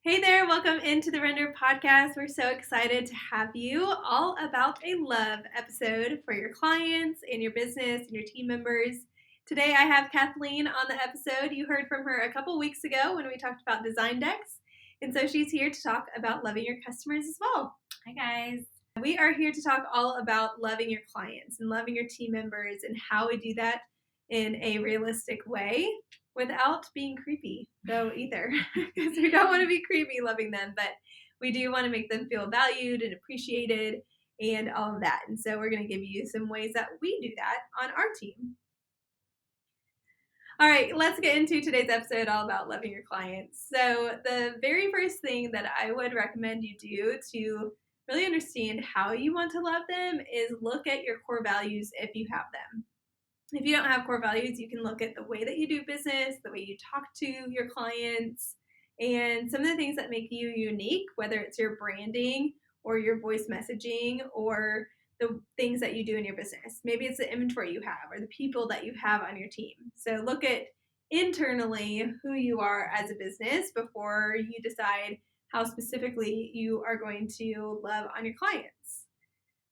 Hey there, welcome into the Render Podcast. We're so excited to have you all about a love episode for your clients and your business and your team members. Today I have Kathleen on the episode. You heard from her a couple weeks ago when we talked about design decks. And so she's here to talk about loving your customers as well. Hi, guys. We are here to talk all about loving your clients and loving your team members and how we do that in a realistic way without being creepy, though, either. Because we don't want to be creepy loving them, but we do want to make them feel valued and appreciated and all of that. And so we're going to give you some ways that we do that on our team. All right, let's get into today's episode all about loving your clients. So the very first thing that I would recommend you do to really understand how you want to love them is look at your core values if you have them. If you don't have core values, you can look at the way that you do business, the way you talk to your clients, and some of the things that make you unique, whether it's your branding or your voice messaging or the things that you do in your business. Maybe it's the inventory you have or the people that you have on your team. So look at internally who you are as a business before you decide how specifically you are going to love on your clients.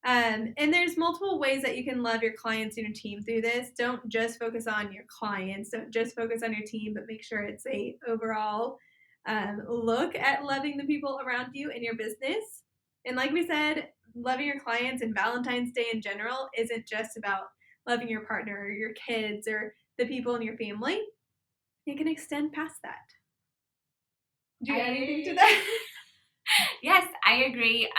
And there's multiple ways that you can love your clients and your team through this. Don't just focus on your clients. Don't just focus on your team, but make sure it's a overall look at loving the people around you in your business. And like we said, loving your clients and Valentine's Day in general isn't just about loving your partner or your kids or the people in your family. It can extend past that. Do you add anything to that? Yes, I agree.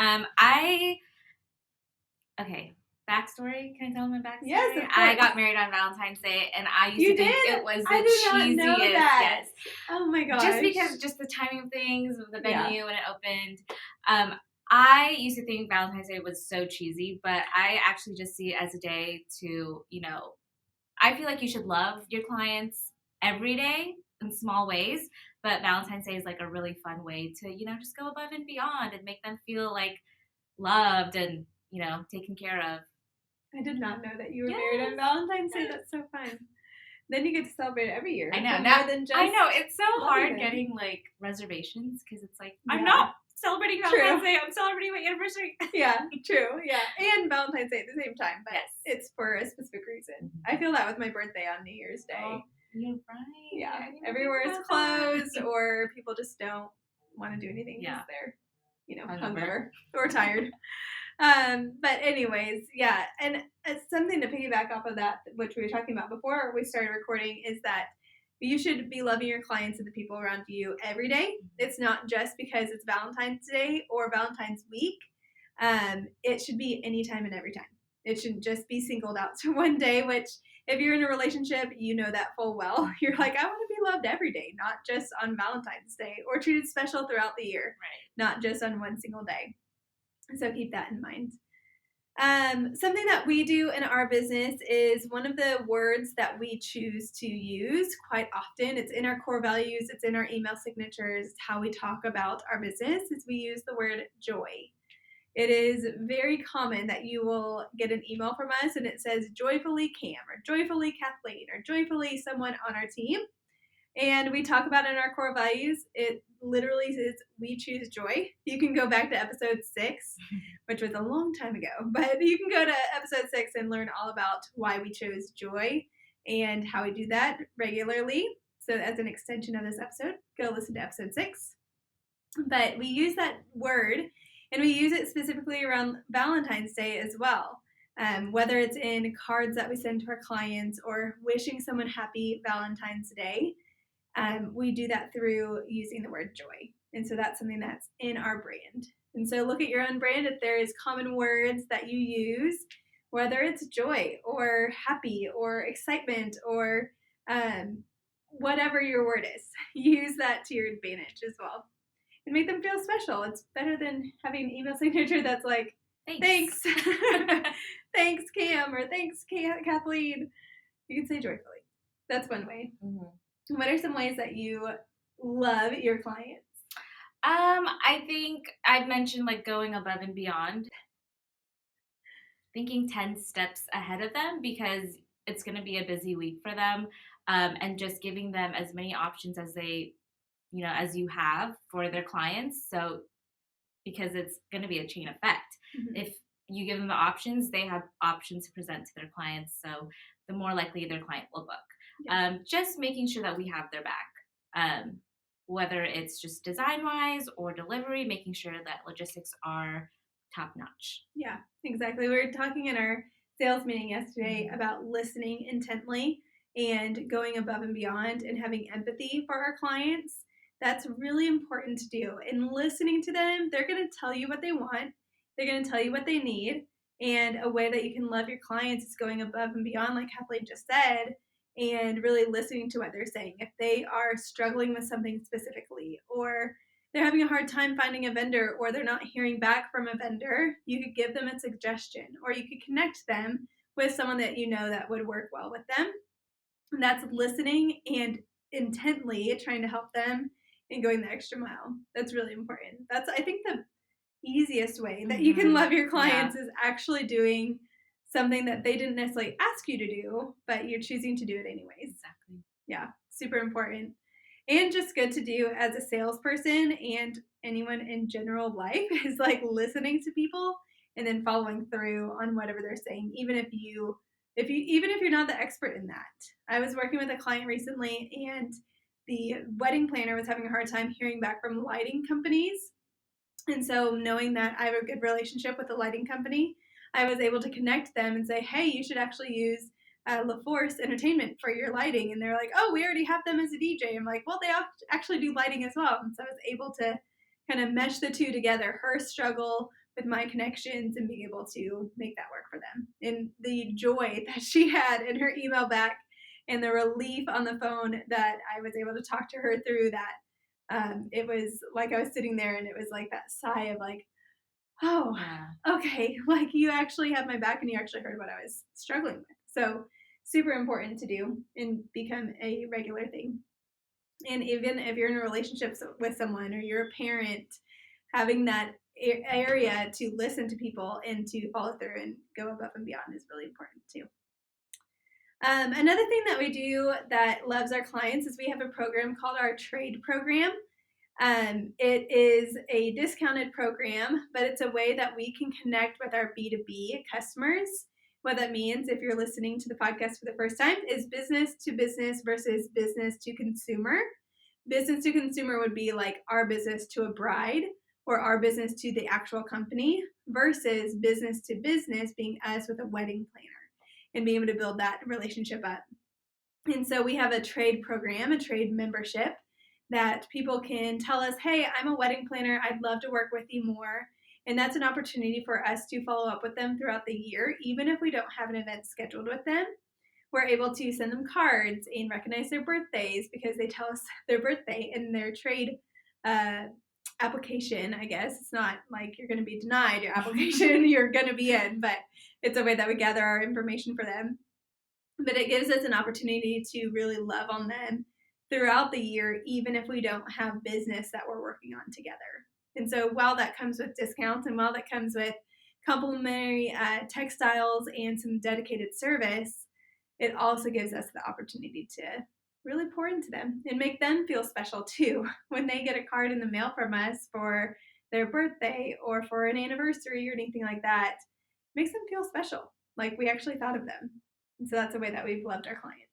Okay, backstory. Can I tell my backstory? Yes, of course. I got married on Valentine's Day, and I used to think it was the I did not know cheesiest. that. Yes. Oh my gosh. Just because the timing of things, with the venue when it opened. I used to think Valentine's Day was so cheesy, but I actually just see it as a day to, I feel like you should love your clients every day in small ways, but Valentine's Day is like a really fun way to, just go above and beyond and make them feel like loved and, taken care of. I did not know that you were married on Valentine's Day. That's so fun. Then you get to celebrate it every year. I know. I know. It's so hard getting like reservations because it's like, I'm not celebrating Valentine's Day. I'm celebrating my anniversary. Yeah, true. Yeah. And Valentine's Day at the same time. But it's for a specific reason. Mm-hmm. I feel that with my birthday on New Year's Day. Oh, you're right. Yeah. Everywhere is closed or people just don't want to do anything because they're, hungover or tired. But anyways, yeah. And something to piggyback off of that, which we were talking about before we started recording, is that you should be loving your clients and the people around you every day. It's not just because it's Valentine's Day or Valentine's week. It should be anytime and every time. It shouldn't just be singled out to one day, which if you're in a relationship, you know that full well. You're like, I want to be loved every day, not just on Valentine's Day, or treated special throughout the year, not just on one single day. So keep that in mind. Something that we do in our business is one of the words that we choose to use quite often. It's in our core values. It's in our email signatures. It's how we talk about our business is we use the word joy. It is very common that you will get an email from us and it says joyfully Cam or joyfully Kathleen or joyfully someone on our team. And we talk about it in our core values. It literally says we choose joy. You can go back to episode 6, which was a long time ago, but you can go to episode 6 and learn all about why we chose joy and how we do that regularly. So as an extension of this episode, go listen to episode 6. But we use that word and we use it specifically around Valentine's Day as well. Whether it's in cards that we send to our clients or wishing someone happy Valentine's Day. We do that through using the word joy. And so that's something that's in our brand. And so look at your own brand if there is common words that you use, whether it's joy or happy or excitement or whatever your word is. Use that to your advantage as well. And make them feel special. It's better than having an email signature that's like, thanks. Thanks, Cam, or thanks, Kathleen. You can say joyfully. That's one way. Mm-hmm. What are some ways that you love your clients? I think I've mentioned like going above and beyond. Thinking 10 steps ahead of them because it's going to be a busy week for them, and just giving them as many options as they as you have for their clients. So, because it's going to be a chain effect. Mm-hmm. If you give them the options, they have options to present to their clients. So the more likely their client will book. Yeah. Just making sure that we have their back. Whether it's just design-wise or delivery, making sure that logistics are top-notch. Yeah, exactly. We were talking in our sales meeting yesterday about listening intently and going above and beyond and having empathy for our clients. That's really important to do. And listening to them, they're going to tell you what they want. They're going to tell you what they need. And a way that you can love your clients is going above and beyond, like Kathleen just said, and really listening to what they're saying. If they are struggling with something specifically, or they're having a hard time finding a vendor, or they're not hearing back from a vendor, you could give them a suggestion, or you could connect them with someone that you know that would work well with them. And that's listening and intently trying to help them and going the extra mile. That's really important. That's, I think, the easiest way that you can love your clients is actually doing something that they didn't necessarily ask you to do, but you're choosing to do it anyways. Exactly. Yeah, super important. And just good to do as a salesperson and anyone in general life is like listening to people and then following through on whatever they're saying, even if you're not the expert in that. I was working with a client recently, and the wedding planner was having a hard time hearing back from lighting companies. And so knowing that I have a good relationship with the lighting company, I was able to connect them and say, hey, you should actually use LaForce Entertainment for your lighting. And they're like, oh, we already have them as a DJ. I'm like, well, they actually do lighting as well. And so I was able to kind of mesh the two together, her struggle with my connections and being able to make that work for them. And the joy that she had in her email back and the relief on the phone that I was able to talk to her through that. It was like I was sitting there and it was like that sigh of like, oh, yeah. Okay, like you actually have my back and you actually heard what I was struggling with. So super important to do and become a regular thing. And even if you're in a relationship with someone or you're a parent, having that area to listen to people and to follow through and go above and beyond is really important too. Another thing that we do that loves our clients is we have a program called our trade program. It is a discounted program, but it's a way that we can connect with our B2B customers. What that means, if you're listening to the podcast for the first time, is business to business versus business to consumer. Business to consumer would be like our business to a bride or our business to the actual company versus business to business being us with a wedding planner and being able to build that relationship up. And so we have a trade program, a trade membership that people can tell us, hey, I'm a wedding planner. I'd love to work with you more. And that's an opportunity for us to follow up with them throughout the year, even if we don't have an event scheduled with them. We're able to send them cards and recognize their birthdays because they tell us their birthday in their trade application, I guess. It's not like you're going to be denied your application, you're going to be in, but it's a way that we gather our information for them. But it gives us an opportunity to really love on them throughout the year, even if we don't have business that we're working on together. And so while that comes with discounts and while that comes with complimentary textiles and some dedicated service, it also gives us the opportunity to really pour into them and make them feel special too. When they get a card in the mail from us for their birthday or for an anniversary or anything like that, it makes them feel special, like we actually thought of them. And so that's a way that we've loved our clients.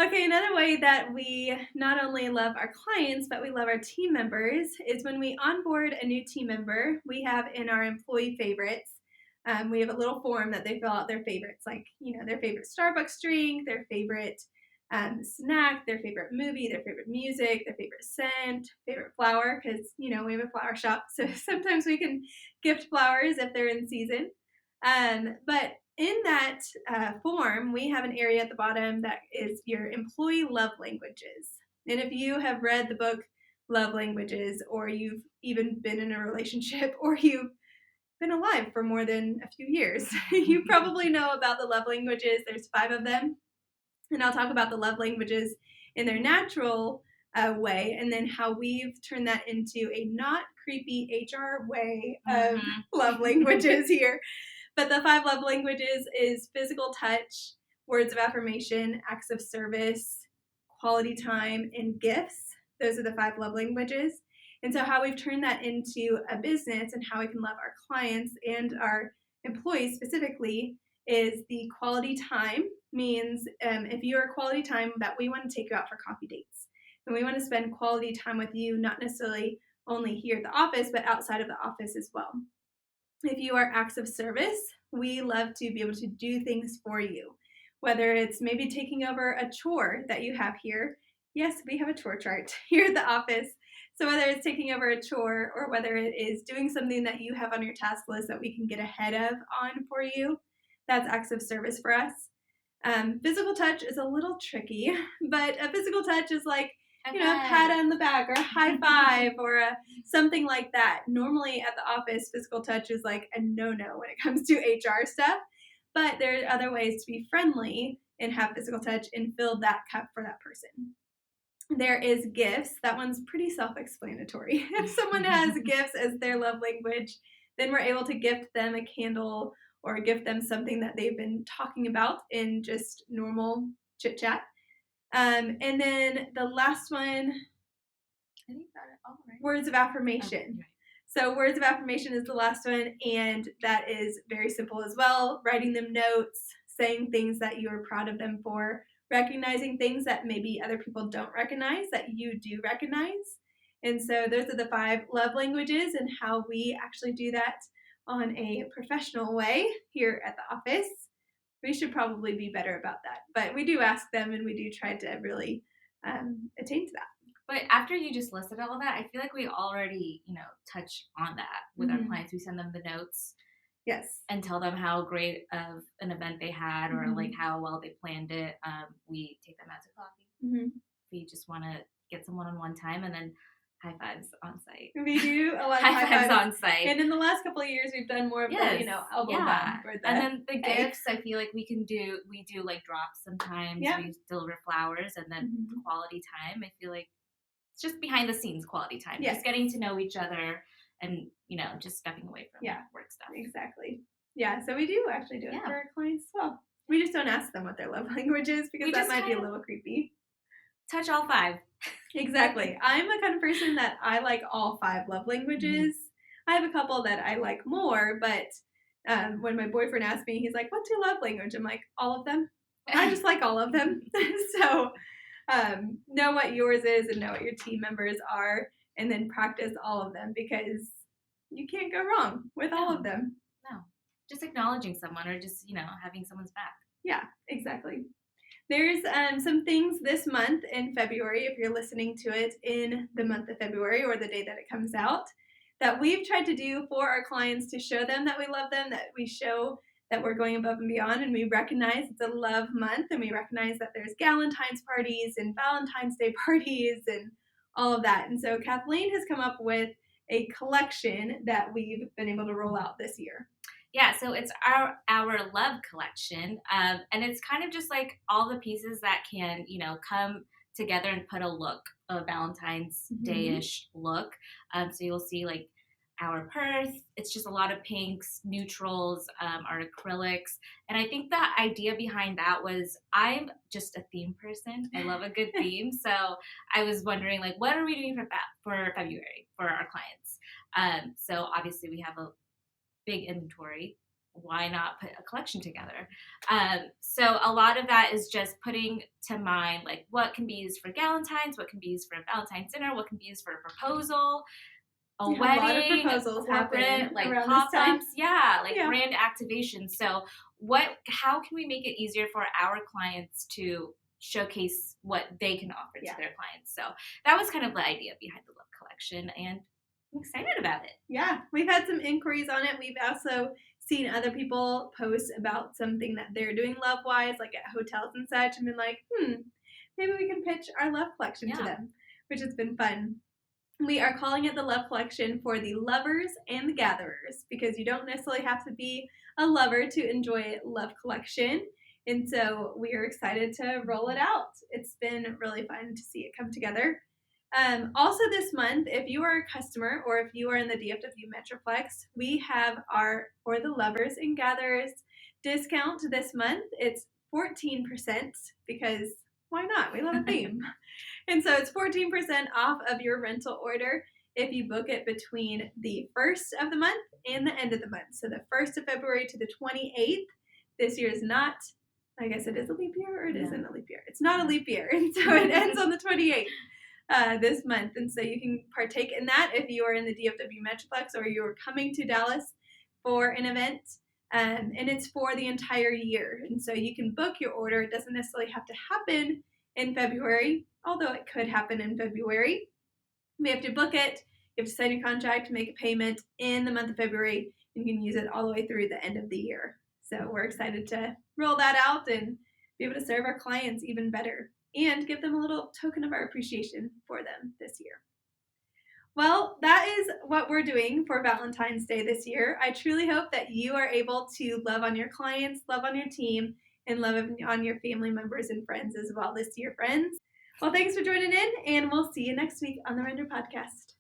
Okay, another way that we not only love our clients, but we love our team members is when we onboard a new team member, we have in our employee favorites, we have a little form that they fill out their favorites, like, their favorite Starbucks drink, their favorite snack, their favorite movie, their favorite music, their favorite scent, favorite flower, because, we have a flower shop, so sometimes we can gift flowers if they're in season. But in that form, we have an area at the bottom that is your employee love languages. And if you have read the book Love Languages, or you've even been in a relationship, or you've been alive for more than a few years, you probably know about the love languages. There's 5 of them. And I'll talk about the love languages in their natural way, and then how we've turned that into a not creepy HR way of love languages here. But the 5 love languages is physical touch, words of affirmation, acts of service, quality time, and gifts. Those are the 5 love languages. And so how we've turned that into a business and how we can love our clients and our employees specifically is the quality time means if you're a quality time, that we want to take you out for coffee dates. And we want to spend quality time with you, not necessarily only here at the office, but outside of the office as well. If you are acts of service, we love to be able to do things for you, whether it's maybe taking over a chore that you have here. Yes, we have a chore chart here at the office. So whether it's taking over a chore or whether it is doing something that you have on your task list that we can get ahead of on for you, that's acts of service for us. Physical touch is a little tricky, but a physical touch is like, a pat on the back or a high five or something like that. Normally at the office, physical touch is like a no-no when it comes to HR stuff, but there are other ways to be friendly and have physical touch and fill that cup for that person. There is gifts. That one's pretty self-explanatory. If someone has gifts as their love language, then we're able to gift them a candle or gift them something that they've been talking about in just normal chit-chat. And then the last one, I think that words of affirmation. Right. So words of affirmation is the last one, and that is very simple as well. Writing them notes, saying things that you are proud of them for, recognizing things that maybe other people don't recognize that you do recognize. And so those are the 5 love languages and how we actually do that on a professional way here at the office. We should probably be better about that. But we do ask them and we do try to really attain to that. But after you just listed all of that, I feel like we already, touch on that with our clients. We send them the notes. Yes. And tell them how great of an event they had or like how well they planned it. We take them out to coffee. We just want to get someone on one time and then high fives on site. We do a lot of high fives on site. And in the last couple of years, we've done more of the, elbow bump. And then the gifts, I feel like we do like drops sometimes. Yeah. We deliver flowers and then quality time. I feel like it's just behind the scenes quality time. Yes. Just getting to know each other and, just stepping away from work stuff. Exactly. Yeah, so we do actually do it for our clients as well. We just don't ask them what their love language is because that might be a little creepy. Touch all 5. Exactly. I'm the kind of person that I like all 5 love languages. I have a couple that I like more, but when my boyfriend asked me, he's like, what's your love language? I'm like, all of them. I just like all of them. So know what yours is and know what your team members are and then practice all of them because you can't go wrong with all of them. No. Just acknowledging someone or just, having someone's back. Yeah, exactly. There's some things this month in February, if you're listening to it in the month of February or the day that it comes out, that we've tried to do for our clients to show them that we love them, that we show that we're going above and beyond, and we recognize it's a love month, and we recognize that there's Galentine's parties and Valentine's Day parties and all of that. And so Kathleen has come up with a collection that we've been able to roll out this year. Yeah, so it's our love collection, and it's kind of just like all the pieces that can, come together and put a Valentine's Day-ish look. So you'll see like our purse. It's just a lot of pinks, neutrals, our acrylics, and I think the idea behind that was I'm just a theme person. I love a good theme, so I was wondering like, what are we doing for February for our clients? So obviously we have a big inventory. Why not put a collection together? So a lot of that is just putting to mind like what can be used for Galentine's, what can be used for a Valentine's dinner, what can be used for a proposal, a wedding, a lot of proposals corporate, like pop-ups, brand activation. So how can we make it easier for our clients to showcase what they can offer to their clients? So that was kind of the idea behind the love collection, and I'm excited about it. Yeah, we've had some inquiries on it. We've also seen other people post about something that they're doing love-wise, like at hotels and such, and been like, maybe we can pitch our love collection to them, which has been fun. We are calling it the Love Collection for the lovers and the gatherers because you don't necessarily have to be a lover to enjoy Love Collection. And so we are excited to roll it out. It's been really fun to see it come together. Also this month, if you are a customer or if you are in the DFW Metroplex, we have our For the Lovers and Gatherers discount this month. It's 14% because why not? We love a theme. And so it's 14% off of your rental order if you book it between the 1st of the month and the end of the month. So the 1st of February to the 28th. This year is not, I guess it is a leap year, or it isn't a leap year. It's not a leap year, and so it ends on the 28th this month. And so you can partake in that if you are in the DFW Metroplex or you are coming to Dallas for an event. And it's for the entire year. And so you can book your order. It doesn't necessarily have to happen in February, although it could happen in February. You have to book it. You have to sign your contract, make a payment in the month of February. And you can use it all the way through the end of the year. So we're excited to roll that out and be able to serve our clients even better and give them a little token of our appreciation for them this year. Well, that is what we're doing for Valentine's Day this year. I truly hope that you are able to love on your clients, love on your team, and love on your family members and friends as well this year, friends. Well, thanks for joining in, and we'll see you next week on the Render Podcast.